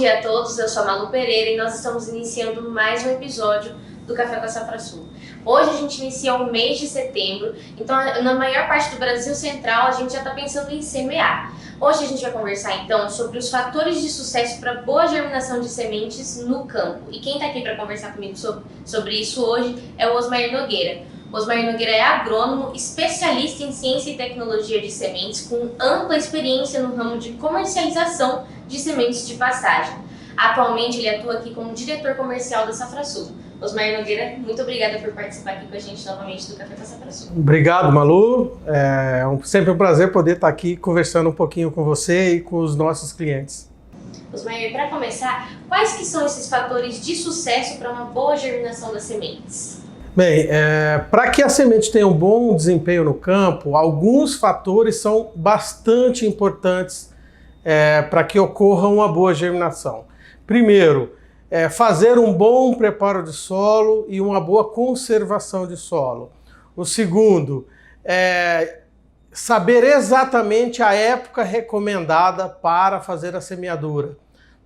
dia a todos, eu sou a Malu Pereira e nós estamos iniciando mais um episódio do Café com a Safrasul. Hoje a gente inicia o mês de setembro, então na maior parte do Brasil Central a gente já está pensando em semear. Hoje a gente vai conversar então sobre os fatores de sucesso para boa germinação de sementes no campo. E quem está aqui para conversar comigo sobre isso hoje é o Osmair Nogueira. O Osmair Nogueira é agrônomo, especialista em ciência e tecnologia de sementes, com ampla experiência no ramo de comercialização de sementes de pastagem. Atualmente ele atua aqui como diretor comercial da Safrasul. Osmair Nogueira, muito obrigada por participar aqui com a gente novamente do Café com a Safrasul. Obrigado, Malu. É sempre um prazer poder estar aqui conversando um pouquinho com você e com os nossos clientes. Osmair, para começar, quais que são esses fatores de sucesso para uma boa germinação das sementes? Bem, para que a semente tenha um bom desempenho no campo, alguns fatores são bastante importantes para que ocorra uma boa germinação. Primeiro, fazer um bom preparo de solo e uma boa conservação de solo. O segundo, saber exatamente a época recomendada para fazer a semeadura.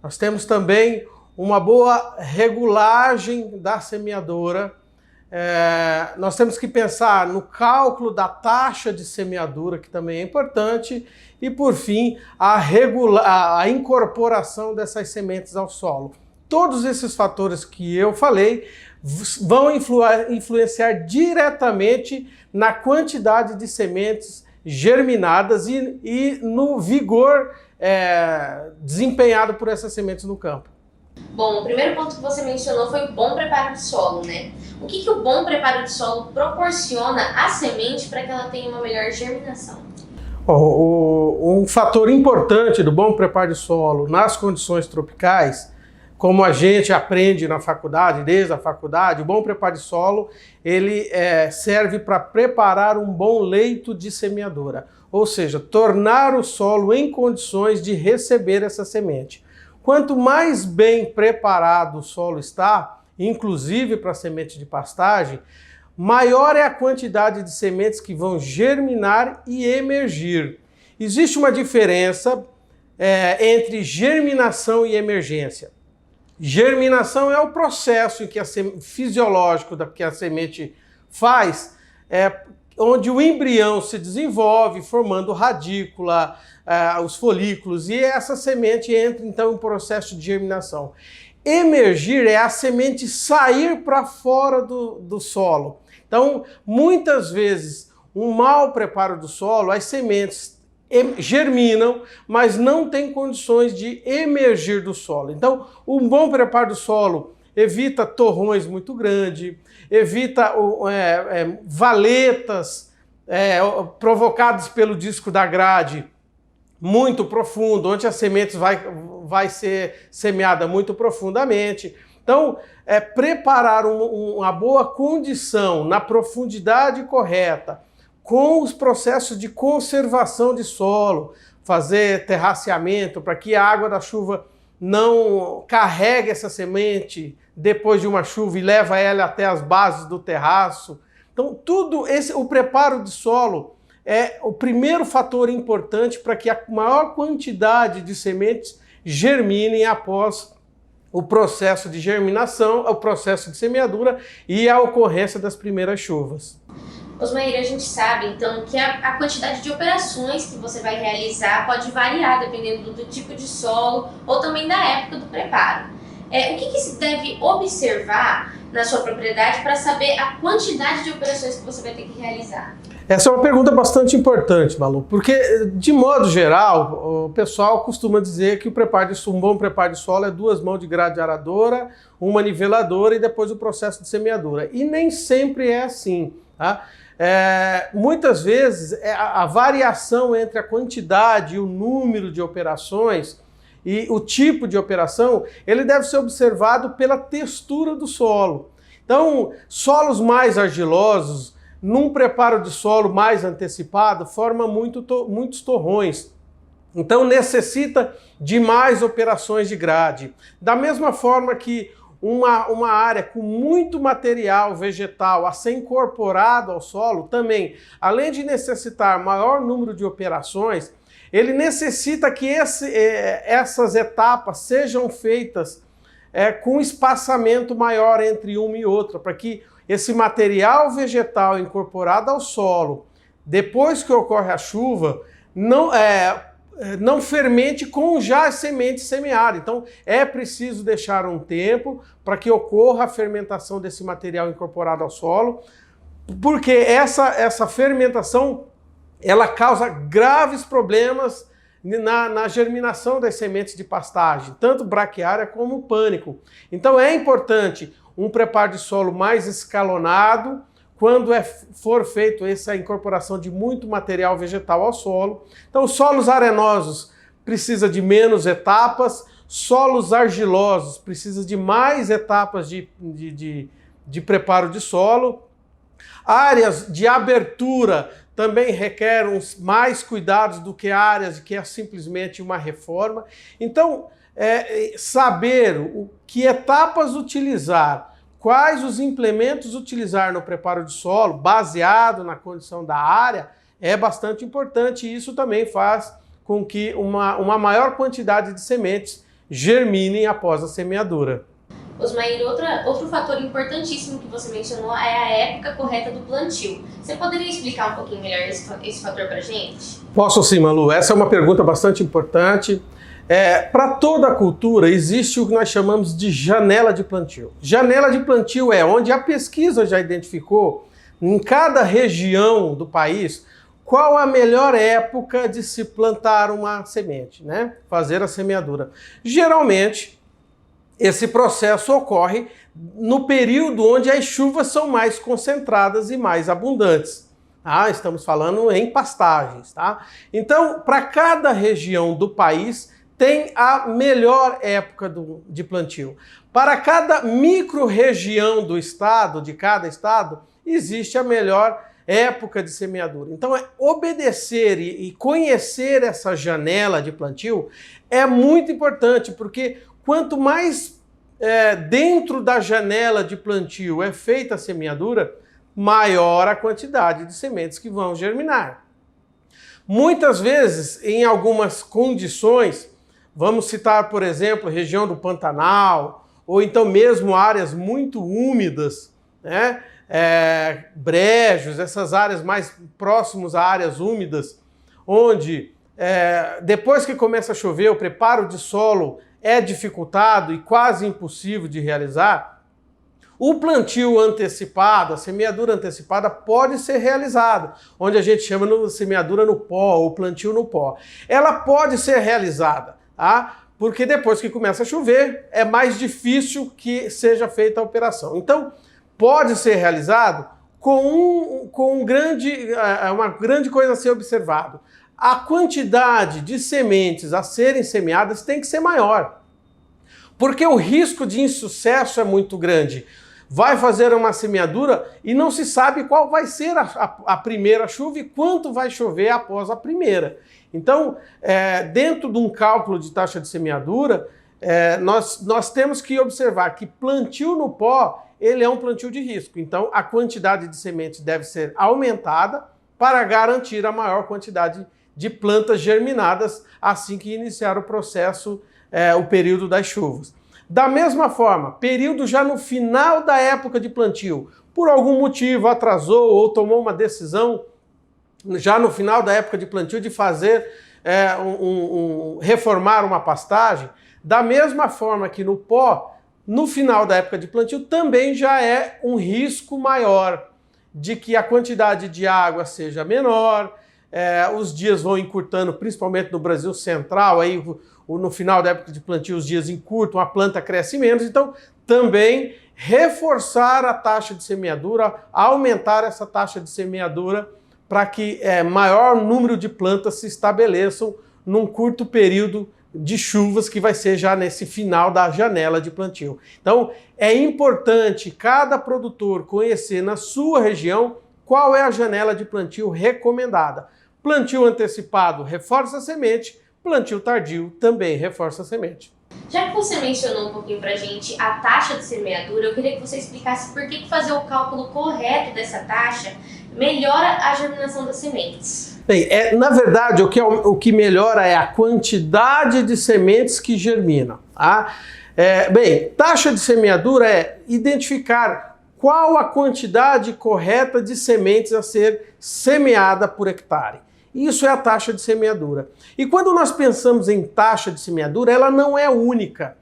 Nós temos também uma boa regulagem da semeadura. Nós temos que pensar no cálculo da taxa de semeadura, que também é importante, e por fim, a incorporação dessas sementes ao solo. Todos esses fatores que eu falei vão influenciar diretamente na quantidade de sementes germinadas e no vigor desempenhado por essas sementes no campo. Bom, o primeiro ponto que você mencionou foi o bom preparo de solo, né? O que o bom preparo de solo proporciona à semente para que ela tenha uma melhor germinação? Um fator importante do bom preparo de solo nas condições tropicais, como a gente aprende na faculdade, desde a faculdade, o bom preparo de solo ele serve para preparar um bom leito de semeadura, ou seja, tornar o solo em condições de receber essa semente. Quanto mais bem preparado o solo está, inclusive para semente de pastagem, maior é a quantidade de sementes que vão germinar e emergir. Existe uma diferença entre germinação e emergência. Germinação é o processo em que fisiológico que a semente faz, onde o embrião se desenvolve, formando radícula, os folículos, e essa semente entra então em processo de germinação. Emergir é a semente sair para fora do solo. Então, muitas vezes, um mau preparo do solo, as sementes germinam, mas não têm condições de emergir do solo. Então, um bom preparo do solo evita torrões muito grandes, evita valetas provocadas pelo disco da grade muito profundo, onde a semente vai ser semeada muito profundamente. Então, preparar uma boa condição na profundidade correta, com os processos de conservação de solo, fazer terraceamento para que a água da chuva não carregue essa semente depois de uma chuva e leva ela até as bases do terraço. Então, o preparo de solo é o primeiro fator importante para que a maior quantidade de sementes germinem após o processo de germinação, o processo de semeadura e a ocorrência das primeiras chuvas. Osmair, a gente sabe então que a quantidade de operações que você vai realizar pode variar dependendo do tipo de solo ou também da época do preparo. O que se deve observar na sua propriedade para saber a quantidade de operações que você vai ter que realizar? Essa é uma pergunta bastante importante, Malu, porque, de modo geral, o pessoal costuma dizer que um bom preparo de solo é 2 mãos de grade aradora, uma niveladora e depois o processo de semeadura. E nem sempre é assim, tá? Muitas vezes a variação entre a quantidade e o número de operações e o tipo de operação, ele deve ser observado pela textura do solo. Então, solos mais argilosos, num preparo de solo mais antecipado, forma muitos torrões. Então necessita de mais operações de grade. Da mesma forma que uma área com muito material vegetal a ser incorporado ao solo, também, além de necessitar maior número de operações, ele necessita que essas etapas sejam feitas com espaçamento maior entre uma e outra, para que esse material vegetal incorporado ao solo, depois que ocorre a chuva, não fermente com já as sementes semeadas. Então, é preciso deixar um tempo para que ocorra a fermentação desse material incorporado ao solo, porque essa fermentação ela causa graves problemas na germinação das sementes de pastagem, tanto braquiária como pânico. Então, é importante um preparo de solo mais escalonado, quando for feito essa incorporação de muito material vegetal ao solo. Então, solos arenosos precisa de menos etapas, solos argilosos precisa de mais etapas de preparo de solo. Áreas de abertura também requerem mais cuidados do que áreas que é simplesmente uma reforma. Então, saber que etapas utilizar, quais os implementos utilizar no preparo de solo, baseado na condição da área, é bastante importante, e isso também faz com que uma maior quantidade de sementes germinem após a semeadura. Osmair, outro fator importantíssimo que você mencionou é a época correta do plantio. Você poderia explicar um pouquinho melhor esse fator para a gente? Posso sim, Malu. Essa é uma pergunta bastante importante. Para toda a cultura existe o que nós chamamos de janela de plantio. Janela de plantio é onde a pesquisa já identificou, em cada região do país, qual a melhor época de se plantar uma semente, né? Fazer a semeadura. Geralmente, esse processo ocorre no período onde as chuvas são mais concentradas e mais abundantes. Estamos falando em pastagens. Então, para cada região do país, tem a melhor época de plantio. Para cada micro-região do estado, de cada estado, existe a melhor época de semeadura. Então, obedecer e conhecer essa janela de plantio é muito importante, porque quanto mais dentro da janela de plantio é feita a semeadura, maior a quantidade de sementes que vão germinar. Muitas vezes, em algumas condições, vamos citar, por exemplo, a região do Pantanal, ou então mesmo áreas muito úmidas, né? Brejos, essas áreas mais próximas a áreas úmidas, onde depois que começa a chover, o preparo de solo é dificultado e quase impossível de realizar. O plantio antecipado, a semeadura antecipada pode ser realizada, onde a gente chama de semeadura no pó, ou plantio no pó. Ela pode ser realizada, porque depois que começa a chover, é mais difícil que seja feita a operação. Então, pode ser realizado com uma grande coisa a ser observado. A quantidade de sementes a serem semeadas tem que ser maior, porque o risco de insucesso é muito grande. Vai fazer uma semeadura e não se sabe qual vai ser a primeira chuva e quanto vai chover após a primeira. Então, dentro de um cálculo de taxa de semeadura, nós temos que observar que plantio no pó, ele é um plantio de risco. Então, a quantidade de sementes deve ser aumentada para garantir a maior quantidade de plantas germinadas assim que iniciar o processo, o período das chuvas. Da mesma forma, período já no final da época de plantio, por algum motivo atrasou ou tomou uma decisão já no final da época de plantio de fazer reformar uma pastagem, da mesma forma que no pó, no final da época de plantio também já é um risco maior de que a quantidade de água seja menor, os dias vão encurtando, principalmente no Brasil Central, aí no final da época de plantio os dias encurtam, a planta cresce menos, então também reforçar a taxa de semeadura, aumentar essa taxa de semeadura para que maior número de plantas se estabeleçam num curto período de chuvas que vai ser já nesse final da janela de plantio. Então é importante cada produtor conhecer na sua região qual é a janela de plantio recomendada. Plantio antecipado reforça a semente, plantio tardio também reforça a semente. Já que você mencionou um pouquinho pra gente a taxa de semeadura, eu queria que você explicasse por que fazer o cálculo correto dessa taxa melhora a germinação das sementes. Bem, na verdade, o que melhora é a quantidade de sementes que germinam. Tá? Bem, taxa de semeadura é identificar qual a quantidade correta de sementes a ser semeada por hectare. Isso é a taxa de semeadura. E quando nós pensamos em taxa de semeadura, ela não é única.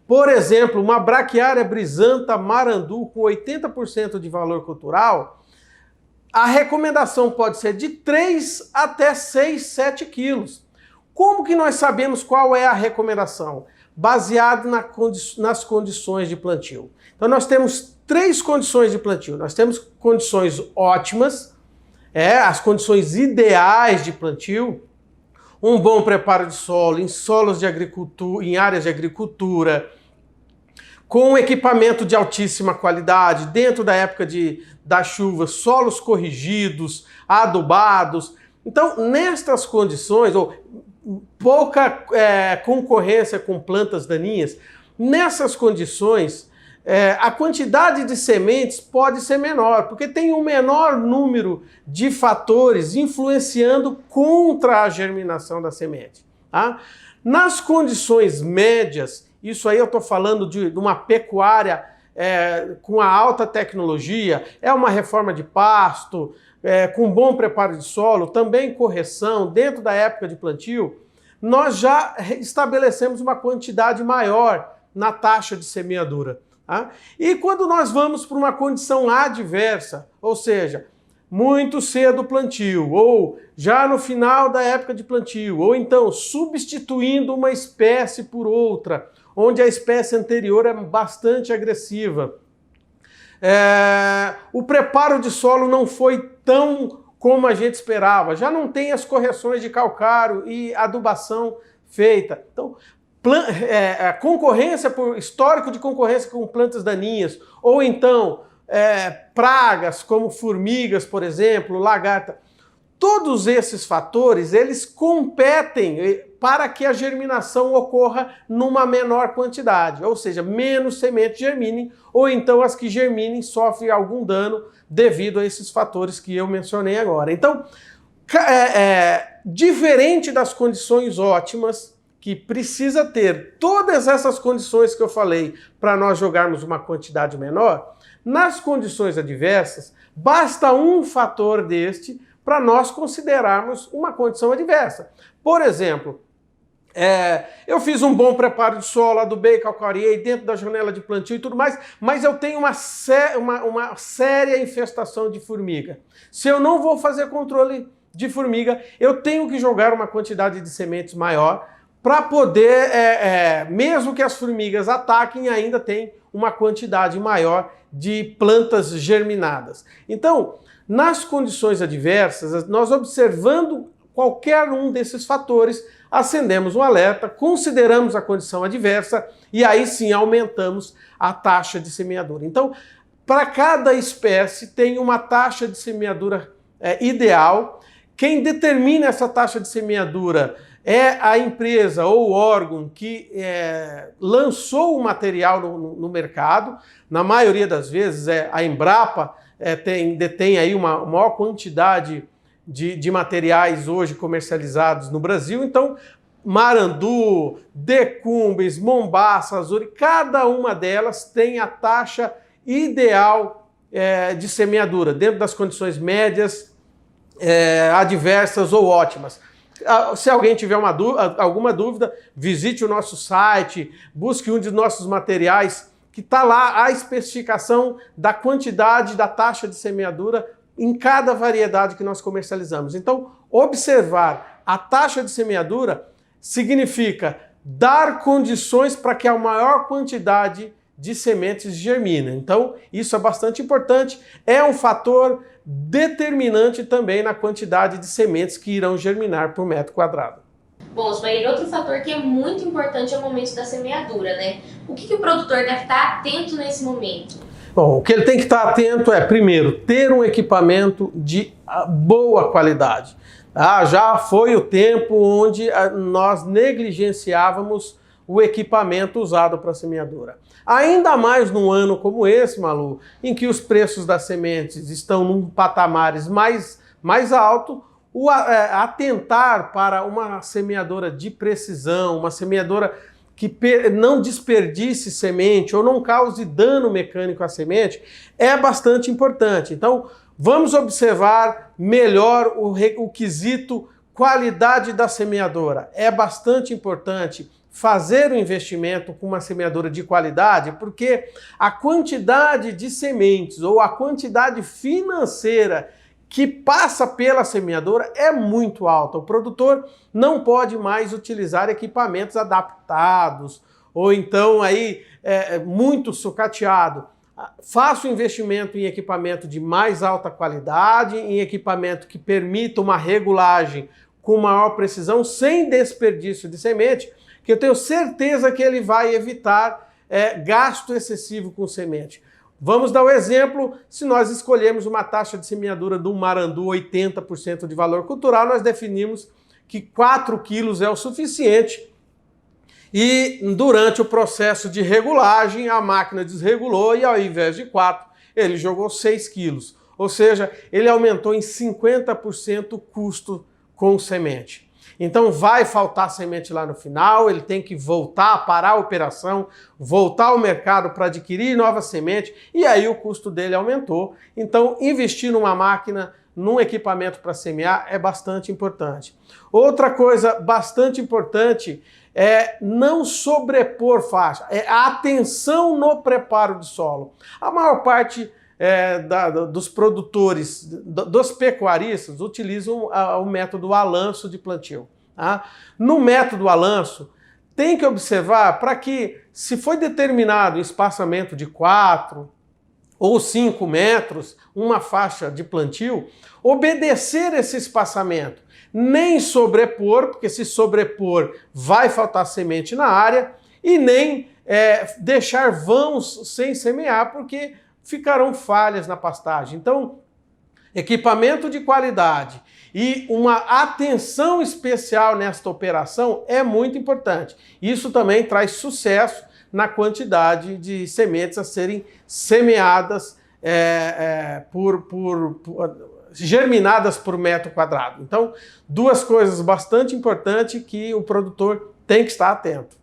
Por exemplo, uma braquiária brisanta marandu com 80% de valor cultural, a recomendação pode ser de 3 até 6, 7 quilos. Como que nós sabemos qual é a recomendação? Baseado nas condições de plantio. Então nós temos 3 condições de plantio. Nós temos condições ótimas, as condições ideais de plantio, um bom preparo de solo em solos de agricultura, em áreas de agricultura, com equipamento de altíssima qualidade, dentro da época da chuva, solos corrigidos, adubados. Então, nestas condições, ou pouca concorrência com plantas daninhas, nessas condições, a quantidade de sementes pode ser menor, porque tem um menor número de fatores influenciando contra a germinação da semente. Tá? Nas condições médias, isso aí eu estou falando de uma pecuária com a alta tecnologia, uma reforma de pasto, com bom preparo de solo, também correção dentro da época de plantio, nós já estabelecemos uma quantidade maior na taxa de semeadura. Tá? E quando nós vamos para uma condição adversa, ou seja, muito cedo o plantio, ou já no final da época de plantio, ou então substituindo uma espécie por outra, onde a espécie anterior é bastante agressiva. O preparo de solo não foi tão como a gente esperava, já não tem as correções de calcário e adubação feita. Então, concorrência por histórico de concorrência com plantas daninhas, ou então pragas como formigas, por exemplo, lagarta. Todos esses fatores, eles competem para que a germinação ocorra numa menor quantidade, ou seja, menos sementes germinem, ou então as que germinem sofrem algum dano devido a esses fatores que eu mencionei agora. Então, diferente das condições ótimas, que precisa ter todas essas condições que eu falei para nós jogarmos uma quantidade menor, nas condições adversas, basta um fator deste para nós considerarmos uma condição adversa. Por exemplo, eu fiz um bom preparo de solo, adubei, calcareei dentro da janela de plantio e tudo mais, mas eu tenho uma séria infestação de formiga. Se eu não vou fazer controle de formiga, eu tenho que jogar uma quantidade de sementes maior para poder, mesmo que as formigas ataquem, ainda tem uma quantidade maior de plantas germinadas. Então, nas condições adversas, nós observando qualquer um desses fatores, acendemos um alerta, consideramos a condição adversa e aí sim aumentamos a taxa de semeadura. Então, para cada espécie tem uma taxa de semeadura ideal. Quem determina essa taxa de semeadura é a empresa ou o órgão que lançou o material no mercado. Na maioria das vezes a Embrapa detém aí uma maior quantidade de materiais hoje comercializados no Brasil. Então, Marandu, Decumbes, Mombaça, Azuri, cada uma delas tem a taxa ideal de semeadura, dentro das condições médias, adversas ou ótimas. Se alguém tiver alguma dúvida, visite o nosso site, busque um de nossos materiais, que está lá a especificação da quantidade, da taxa de semeadura em cada variedade que nós comercializamos. Então, observar a taxa de semeadura significa dar condições para que a maior quantidade de sementes germine. Então, isso é bastante importante, é um fator determinante também na quantidade de sementes que irão germinar por metro quadrado. Bom, Osmair, outro fator que é muito importante é o momento da semeadura, né? O que o produtor deve estar atento nesse momento? Bom, o que ele tem que estar atento é, primeiro, ter um equipamento de boa qualidade. Já foi o tempo onde nós negligenciávamos o equipamento usado para semeadura. Ainda mais num ano como esse, Malu, em que os preços das sementes estão num patamares mais alto, atentar para uma semeadora de precisão, uma semeadora que não desperdice semente ou não cause dano mecânico à semente, é bastante importante. Então, vamos observar melhor o quesito qualidade da semeadora. É bastante importante fazer o investimento com uma semeadora de qualidade, porque a quantidade de sementes ou a quantidade financeira que passa pela semeadora é muito alta. O produtor não pode mais utilizar equipamentos adaptados ou então aí muito sucateado. Faça o investimento em equipamento de mais alta qualidade, em equipamento que permita uma regulagem com maior precisão, sem desperdício de semente, que eu tenho certeza que ele vai evitar gasto excessivo com semente. Vamos dar o exemplo, se nós escolhermos uma taxa de semeadura do Marandu 80% de valor cultural, nós definimos que 4 quilos é o suficiente e durante o processo de regulagem a máquina desregulou e ao invés de 4, ele jogou 6 quilos. Ou seja, ele aumentou em 50% o custo com semente. Então vai faltar semente lá no final, ele tem que voltar, parar a operação, voltar ao mercado para adquirir nova semente e aí o custo dele aumentou. Então investir numa máquina, num equipamento para semear é bastante importante. Outra coisa bastante importante é não sobrepor faixa, é a atenção no preparo de solo. A maior parte dos produtores, dos pecuaristas, utilizam o método Alanço de plantio. Tá? No método Alanço, tem que observar para que, se foi determinado um espaçamento de 4 ou 5 metros, uma faixa de plantio, obedecer esse espaçamento. Nem sobrepor, porque se sobrepor vai faltar semente na área, e nem deixar vãos sem semear, porque ficarão falhas na pastagem. Então, equipamento de qualidade e uma atenção especial nesta operação é muito importante. Isso também traz sucesso na quantidade de sementes a serem semeadas germinadas por metro quadrado. Então, duas coisas bastante importantes que o produtor tem que estar atento.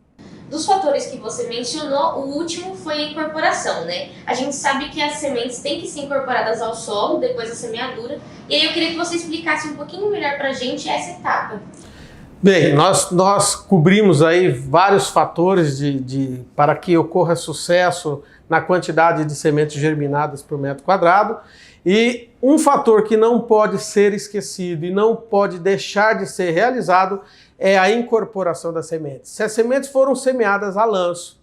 Dos fatores que você mencionou, o último foi a incorporação, né? A gente sabe que as sementes têm que ser incorporadas ao solo depois da semeadura. E aí eu queria que você explicasse um pouquinho melhor para a gente essa etapa. Bem, nós cobrimos aí vários fatores para que ocorra sucesso na quantidade de sementes germinadas por metro quadrado. E um fator que não pode ser esquecido e não pode deixar de ser realizado é a incorporação das sementes. Se as sementes foram semeadas a lanço,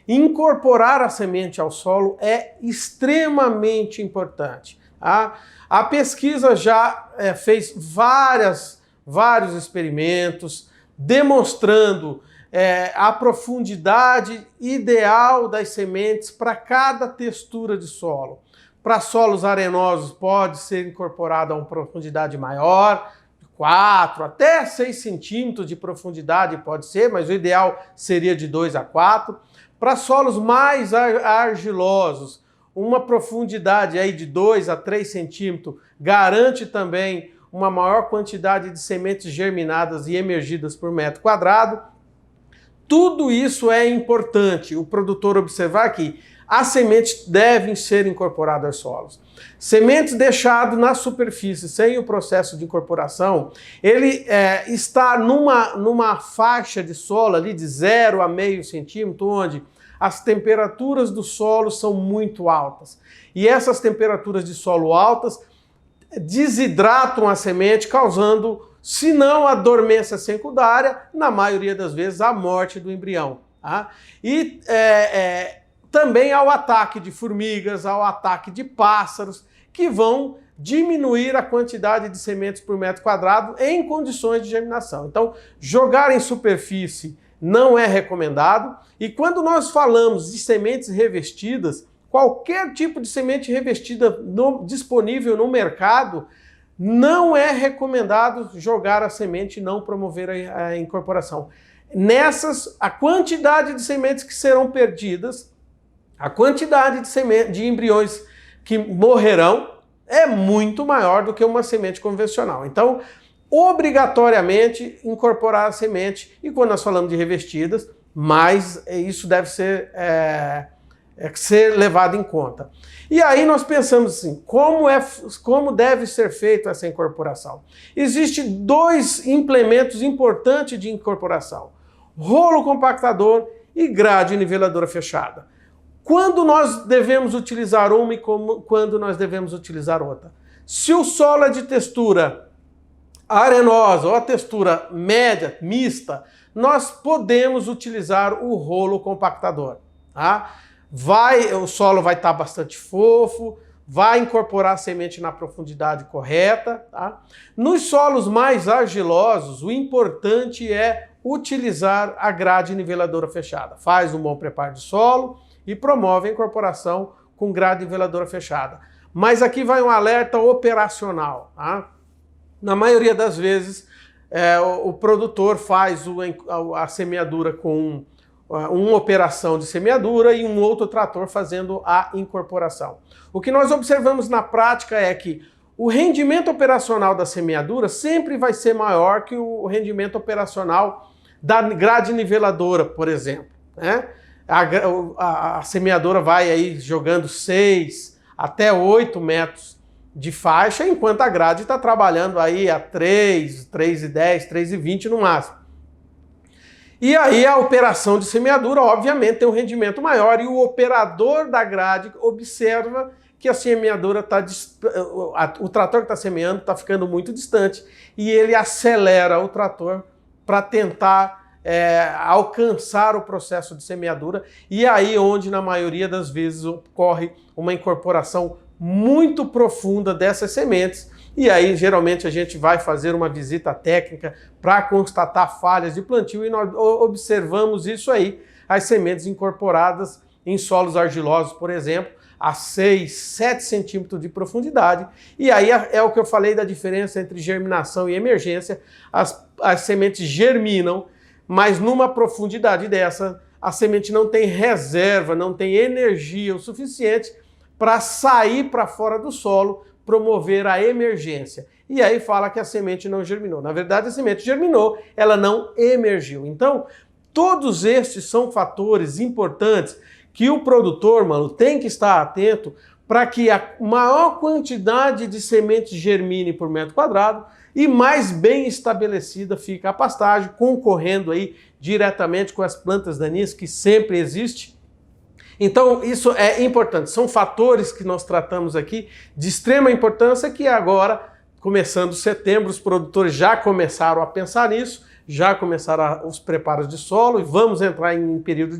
incorporar a semente ao solo é extremamente importante. Tá? A pesquisa já fez vários experimentos demonstrando a profundidade ideal das sementes para cada textura de solo. Para solos arenosos pode ser incorporado a uma profundidade maior, 4 até 6 centímetros de profundidade pode ser, mas o ideal seria de 2 a 4. Para solos mais argilosos, uma profundidade aí de 2 a 3 centímetros garante também uma maior quantidade de sementes germinadas e emergidas por metro quadrado. Tudo isso é importante o produtor observar que as sementes devem ser incorporadas aos solos. Sementes deixadas na superfície sem o processo de incorporação, ele está numa faixa de solo ali de 0 a meio centímetro, onde as temperaturas do solo são muito altas. E essas temperaturas de solo altas desidratam a semente, causando, se não a dormência secundária, na maioria das vezes a morte do embrião. Tá? E também ao ataque de formigas, ao ataque de pássaros, que vão diminuir a quantidade de sementes por metro quadrado em condições de germinação. Então, jogar em superfície não é recomendado. E quando nós falamos de sementes revestidas, qualquer tipo de semente revestida disponível no mercado, não é recomendado jogar a semente e não promover a incorporação. Nessas, a quantidade de sementes que serão perdidas, a quantidade de embriões que morrerão é muito maior do que uma semente convencional. Então, obrigatoriamente incorporar a semente, e quando nós falamos de revestidas, mais isso deve ser levado em conta. E aí nós pensamos assim, como deve ser feita essa incorporação? Existem 2 implementos importantes de incorporação: rolo compactador e grade niveladora fechada. Quando nós devemos utilizar uma e quando nós devemos utilizar outra? Se o solo é de textura arenosa ou a textura média, mista, nós podemos utilizar o rolo compactador. Tá? O solo vai estar bastante fofo, vai incorporar a semente na profundidade correta. Tá? Nos solos mais argilosos, o importante é utilizar a grade niveladora fechada. Faz um bom preparo de solo e promove a incorporação com grade niveladora fechada. Mas aqui vai um alerta operacional. Tá? Na maioria das vezes, o produtor faz a semeadura com uma operação de semeadura e um outro trator fazendo a incorporação. O que nós observamos na prática é que o rendimento operacional da semeadura sempre vai ser maior que o rendimento operacional da grade niveladora, por exemplo. Né? A semeadora vai aí jogando 6 até 8 metros de faixa, enquanto a grade está trabalhando aí a 3, 3,10, 3,20 no máximo. E aí a operação de semeadura, obviamente, tem um rendimento maior e o operador da grade observa que a semeadura o trator que está semeando está ficando muito distante e ele acelera o trator para tentar alcançar o processo de semeadura, e aí onde na maioria das vezes ocorre uma incorporação muito profunda dessas sementes. E aí, geralmente, a gente vai fazer uma visita técnica para constatar falhas de plantio e nós observamos isso aí, as sementes incorporadas em solos argilosos, por exemplo, a 6, 7 centímetros de profundidade. E aí é o que eu falei da diferença entre germinação e emergência. As sementes germinam, mas numa profundidade dessa, a semente não tem reserva, não tem energia o suficiente para sair para fora do solo, promover a emergência. E aí fala que a semente não germinou. Na verdade, a semente germinou, ela não emergiu. Então, todos estes são fatores importantes que o produtor, tem que estar atento para que a maior quantidade de sementes germine por metro quadrado e mais bem estabelecida fica a pastagem, concorrendo aí diretamente com as plantas daninhas que sempre existem. Então, isso é importante. São fatores que nós tratamos aqui de extrema importância que agora, começando setembro, os produtores já começaram a pensar nisso, já começaram os preparos de solo e vamos entrar em período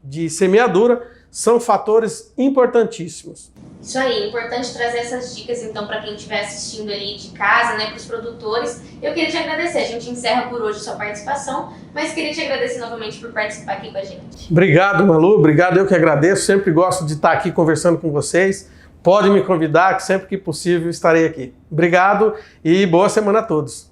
de semeadura. São fatores importantíssimos. Isso aí, importante trazer essas dicas então para quem estiver assistindo ali de casa, né, para os produtores. Eu queria te agradecer, a gente encerra por hoje a sua participação, mas queria te agradecer novamente por participar aqui com a gente. Obrigado, Malu, obrigado, eu que agradeço, sempre gosto de estar aqui conversando com vocês. Pode me convidar, que sempre que possível estarei aqui. Obrigado e boa semana a todos.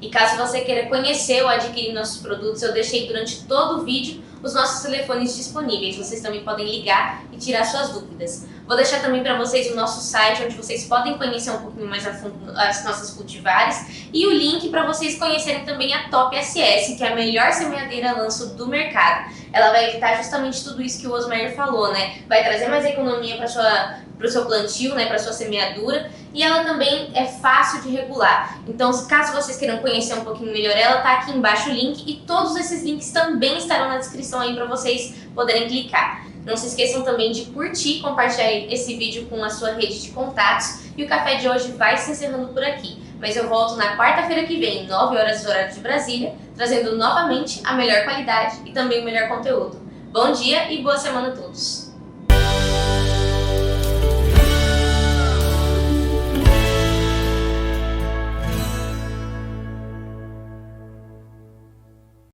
E caso você queira conhecer ou adquirir nossos produtos, eu deixei durante todo o vídeo os nossos telefones disponíveis. Vocês também podem ligar e tirar suas dúvidas. Vou deixar também para vocês o nosso site, onde vocês podem conhecer um pouquinho mais a fundo as nossas cultivares, e o link para vocês conhecerem também a Top SS, que é a melhor semeadeira lanço do mercado. Ela vai evitar justamente tudo isso que o Osmar falou, né? Vai trazer mais economia para o seu plantio, né? Para sua semeadura, e ela também é fácil de regular. Então, caso vocês queiram conhecer um pouquinho melhor ela, tá aqui embaixo o link, e todos esses links também estarão na descrição aí para vocês poderem clicar. Não se esqueçam também de curtir e compartilhar esse vídeo com a sua rede de contatos. E o café de hoje vai se encerrando por aqui. Mas eu volto na quarta-feira que vem, 9 horas do horário de Brasília, trazendo novamente a melhor qualidade e também o melhor conteúdo. Bom dia e boa semana a todos!